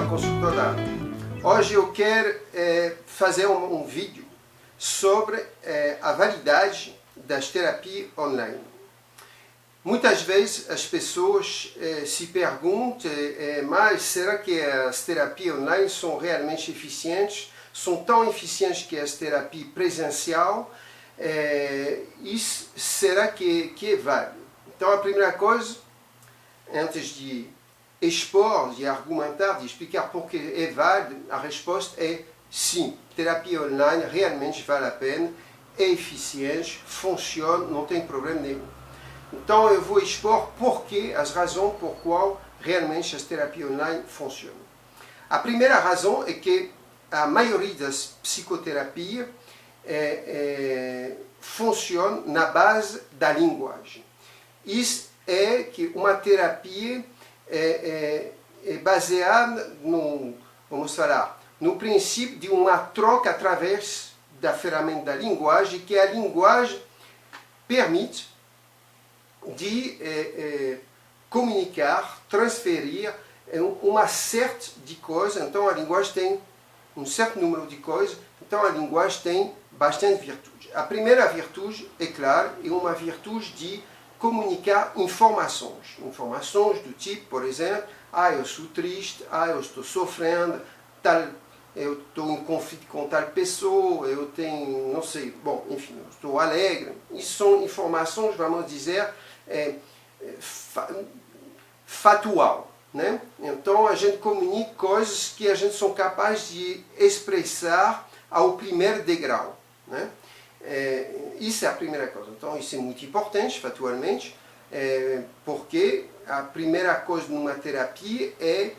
Rafael, consultor da área. Hoje eu quero fazer um vídeo sobre a validade das terapias online. Muitas vezes as pessoas se perguntam, mas será que as terapias online são realmente eficientes? São tão eficientes que as terapias presenciais? Será que é válido? Então a primeira coisa, antes de expor, de argumentar, de explicar por que é válido, a resposta é sim. Terapia online realmente vale a pena, é eficiente, funciona, não tem problema nenhum. Então eu vou expor as razões por qual realmente as terapias online funcionam. A primeira razão é que a maioria das psicoterapias funciona na base da linguagem. Isso é que uma terapia é baseada no princípio de uma troca através da ferramenta da linguagem, que a linguagem permite de comunicar, transferir uma série de coisas. Então a linguagem tem um certo número de coisas, então a linguagem tem bastante virtude. A primeira virtude, é claro, é uma virtude de comunicar informações. Informações do tipo, por exemplo, eu sou triste, eu estou sofrendo, eu estou em conflito com tal pessoa, eu tenho, não sei, bom, enfim, eu estou alegre. Isso são informações, vamos dizer, factual, né? Então a gente comunica coisas que a gente são capazes de expressar ao primeiro degrau, né? Isso é a primeira coisa. Então isso é muito importante, factualmente, porque a primeira coisa numa terapia é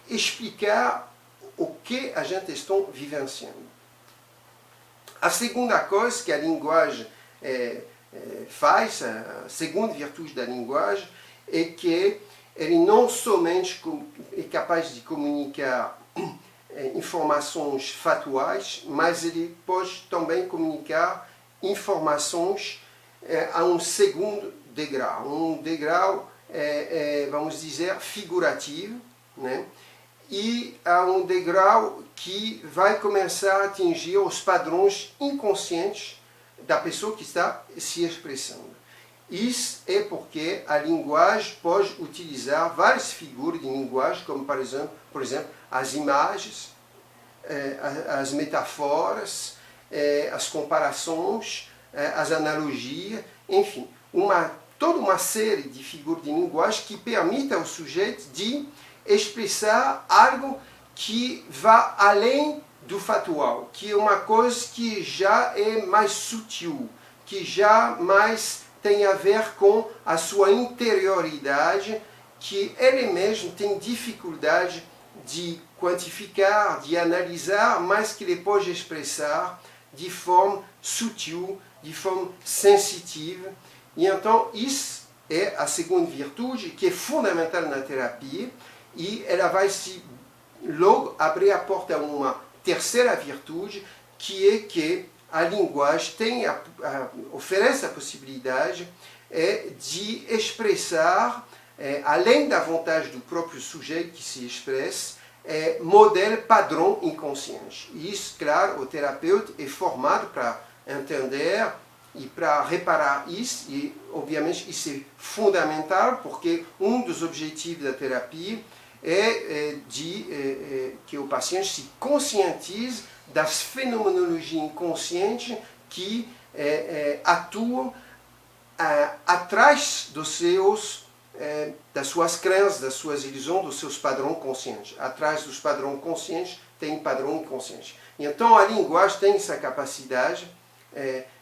explicar o que a gente está vivenciando. A segunda coisa que a linguagem faz, a segunda virtude da linguagem, é que ele não somente é capaz de comunicar informações factuais, mas ele pode também comunicar informações a um segundo degrau, vamos dizer, figurativo, né? E a um degrau que vai começar a atingir os padrões inconscientes da pessoa que está se expressando. Isso é porque a linguagem pode utilizar várias figuras de linguagem, como por exemplo as imagens, as metáforas, as comparações, as analogias, enfim, toda uma série de figuras de linguagem que permite ao sujeito de expressar algo que vá além do factual, que é uma coisa que já é mais sutil, que já mais tem a ver com a sua interioridade, que ele mesmo tem dificuldade de quantificar, de analisar, mas que ele pode expressar de forma sutil, de forma sensitiva. E então isso é a segunda virtude, que é fundamental na terapia, e ela vai logo abrir a porta a uma terceira virtude, que é que a linguagem oferece a possibilidade de expressar, além da vontade do próprio sujeito que se expressa, modelo padrão inconsciente. E isso, claro, o terapeuta é formado para entender e para reparar isso, e obviamente isso é fundamental, porque um dos objetivos da terapia é que o paciente se conscientize das fenomenologias inconscientes que atuam atrás das suas crenças, das suas ilusões, dos seus padrões conscientes. Atrás dos padrões conscientes tem padrão inconsciente. E então a linguagem tem essa capacidade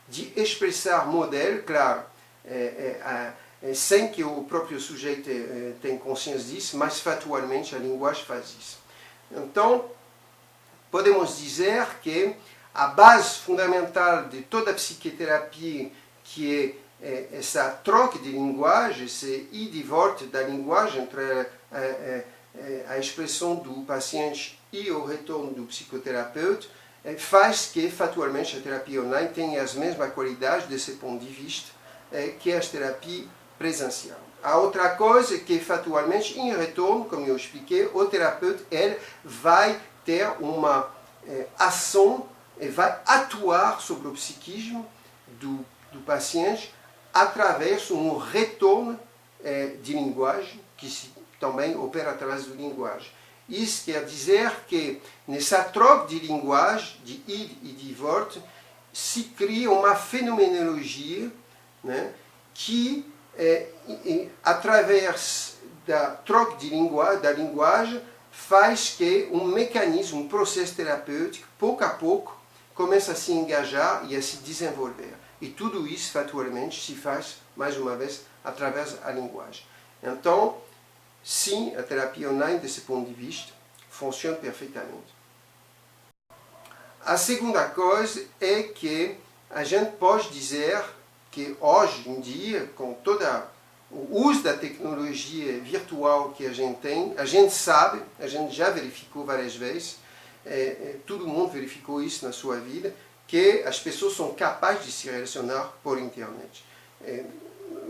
de expressar modelo, claro, sem que o próprio sujeito tenha consciência disso, mas factualmente a linguagem faz isso. Então, podemos dizer que a base fundamental de toda a psicoterapia, que é essa troca de linguagem, esse ida e volta da linguagem entre a expressão do paciente e o retorno do psicoterapeuta, faz que, factualmente, a terapia online tenha as mesmas qualidades, desse ponto de vista, que as terapias presenciais. A outra coisa é que, factualmente, em retorno, como eu expliquei, o terapeuta ele vai ter uma ação, vai atuar sobre o psiquismo do paciente através de um retorno de linguagem, que também opera através da linguagem. Isso quer dizer que, nessa troca de linguagem, de ida e de volta, se cria uma fenomenologia, né, que, através da troca de linguagem, faz que um mecanismo, um processo terapêutico, pouco a pouco, comece a se engajar e a se desenvolver. E tudo isso, factualmente, se faz, mais uma vez, através da linguagem. Então, sim, a terapia online, desse ponto de vista, funciona perfeitamente. A segunda coisa é que a gente pode dizer que hoje em dia, com todo o uso da tecnologia virtual que a gente tem, a gente sabe, a gente já verificou várias vezes, todo mundo verificou isso na sua vida, que as pessoas são capazes de se relacionar por internet.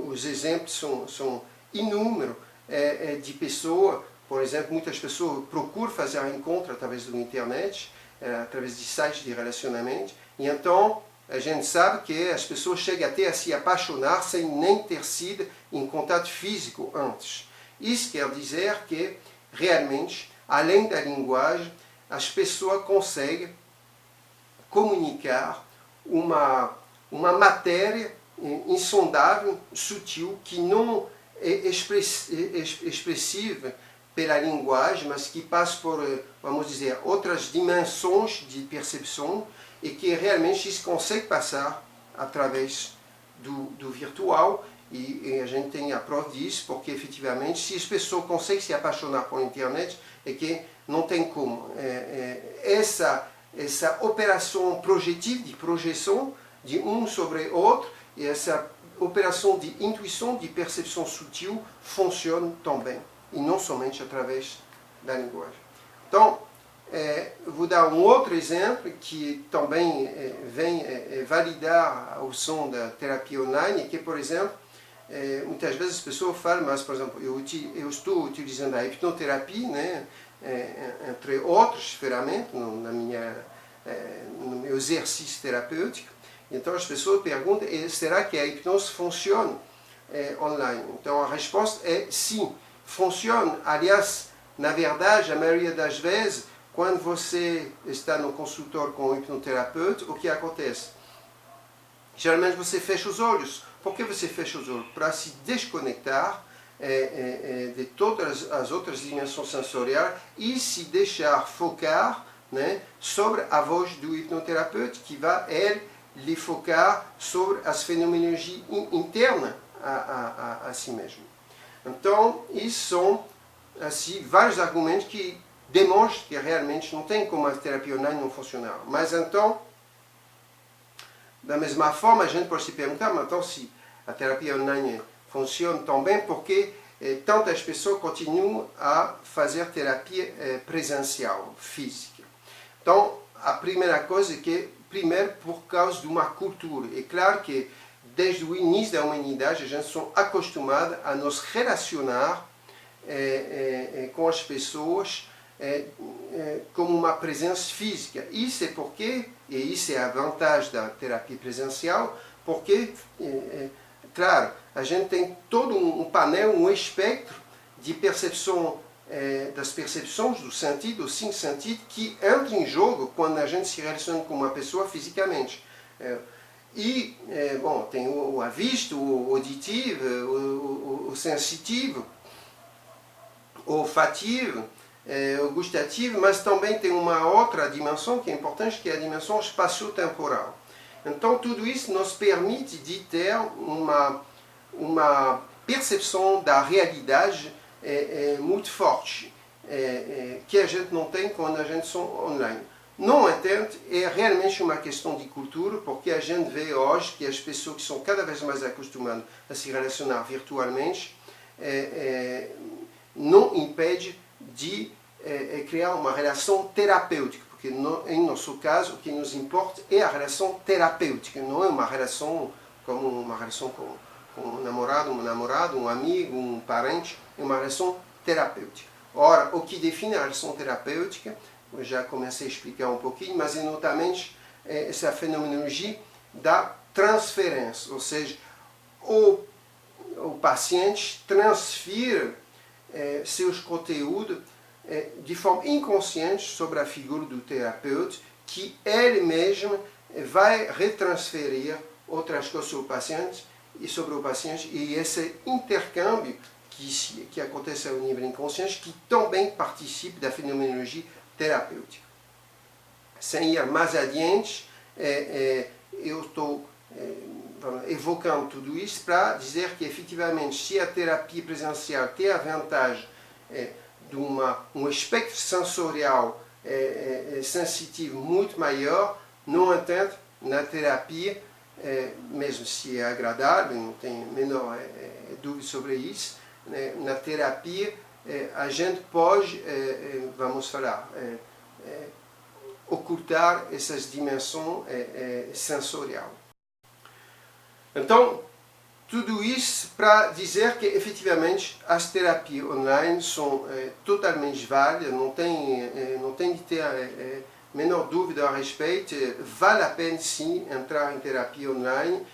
Os exemplos são inúmeros de pessoas, por exemplo, muitas pessoas procuram fazer um encontro através da internet, através de sites de relacionamento, e então a gente sabe que as pessoas chegam até a se apaixonar sem nem ter sido em contato físico antes. Isso quer dizer que, realmente, além da linguagem, as pessoas conseguem comunicar uma matéria insondável, sutil, que não é expressiva pela linguagem, mas que passa por, vamos dizer, outras dimensões de percepção e que realmente se consegue passar através do virtual, e a gente tem a prova disso, porque efetivamente, se as pessoas conseguem se apaixonar por internet, é que não tem como. Essa operação projetiva, de projeção de um sobre o outro, e essa operação de intuição, de percepção sutil, funciona também, e não somente através da linguagem. Então, eu vou dar um outro exemplo que também vem validar a opção da terapia online, que, por exemplo, muitas vezes as pessoas falam, mas, por exemplo, eu estou utilizando a hipnoterapia, né, entre outras ferramentas, no meu exercício terapêutico. Então as pessoas perguntam, será que a hipnose funciona online? Então a resposta é sim, funciona. Aliás, na verdade, a maioria das vezes, quando você está no consultório com o hipnoterapeuta, o que acontece? Geralmente você fecha os olhos. Por que você fecha os olhos? Para se desconectar de todas as outras dimensões sensoriais e se deixar focar, né, sobre a voz do hipnoterapeuta, que vai lhe focar sobre as fenomenologias internas a si mesmo. Então, isso são assim, vários argumentos que demonstram que realmente não tem como a terapia online não funcionar. Mas então, da mesma forma, a gente pode se perguntar, mas então se a terapia online funciona tão bem, por que tantas pessoas continuam a fazer terapia presencial, física? Então, a primeira coisa é que, primeiro, por causa de uma cultura. É claro que, desde o início da humanidade, a gente está acostumado a nos relacionar com as pessoas como uma presença física. Isso é porque, e isso é a vantagem da terapia presencial, porque, claro, a gente tem todo um painel, um espectro de percepção, das percepções do sentido, dos 5 sentidos, que entra em jogo quando a gente se relaciona com uma pessoa fisicamente. Bom, tem a vista, o auditivo, o sensitivo, o olfativo, o gustativo, mas também tem uma outra dimensão que é importante, que é a dimensão espaço-temporal. Então, tudo isso nos permite de ter uma percepção da realidade muito forte, que a gente não tem quando a gente está online. No entanto, é realmente uma questão de cultura, porque a gente vê hoje que as pessoas que são cada vez mais acostumadas a se relacionar virtualmente não impede de criar uma relação terapêutica, porque em nosso caso o que nos importa é a relação terapêutica, não é uma relação como um namorado, um amigo, um parente, é uma relação terapêutica. Ora, o que define a relação terapêutica, eu já comecei a explicar um pouquinho, mas é notamente essa fenomenologia da transferência, ou seja, o paciente transfere seus conteúdos de forma inconsciente sobre a figura do terapeuta, que ele mesmo vai retransferir outras coisas sobre o paciente, e esse intercâmbio que acontece ao nível inconsciente, que também participa da fenomenologia terapêutica. Sem ir mais adiante, eu estou evocando tudo isso para dizer que, efetivamente, se a terapia presencial tem a vantagem de um aspecto sensorial sensitivo muito maior, no entanto, na terapia, mesmo se é agradável, não tenho a menor dúvida sobre isso, na terapia a gente pode, vamos falar, ocultar essas dimensões sensoriais. Então, tudo isso para dizer que, efetivamente, as terapias online são totalmente válidas, não tem de ter a menor dúvida a respeito. Vale a pena, sim, entrar em terapia online.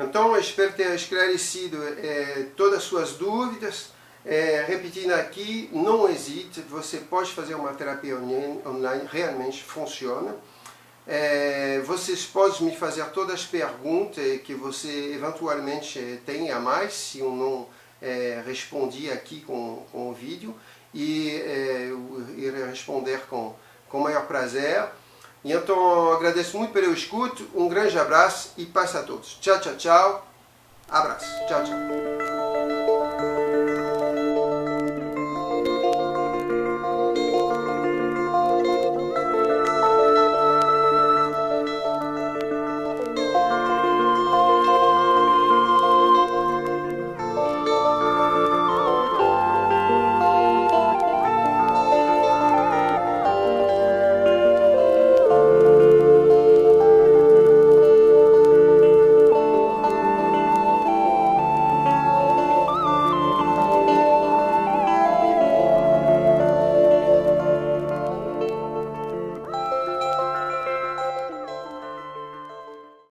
Então, eu espero ter esclarecido todas as suas dúvidas. Repetindo aqui, não hesite, você pode fazer uma terapia online, realmente funciona. Vocês podem me fazer todas as perguntas que você eventualmente tenha a mais, se eu não respondi aqui com o vídeo, e eu irei responder com o maior prazer. E então, agradeço muito pelo escuto, um grande abraço e paz a todos. Tchau, tchau, tchau. Abraço. Tchau, tchau.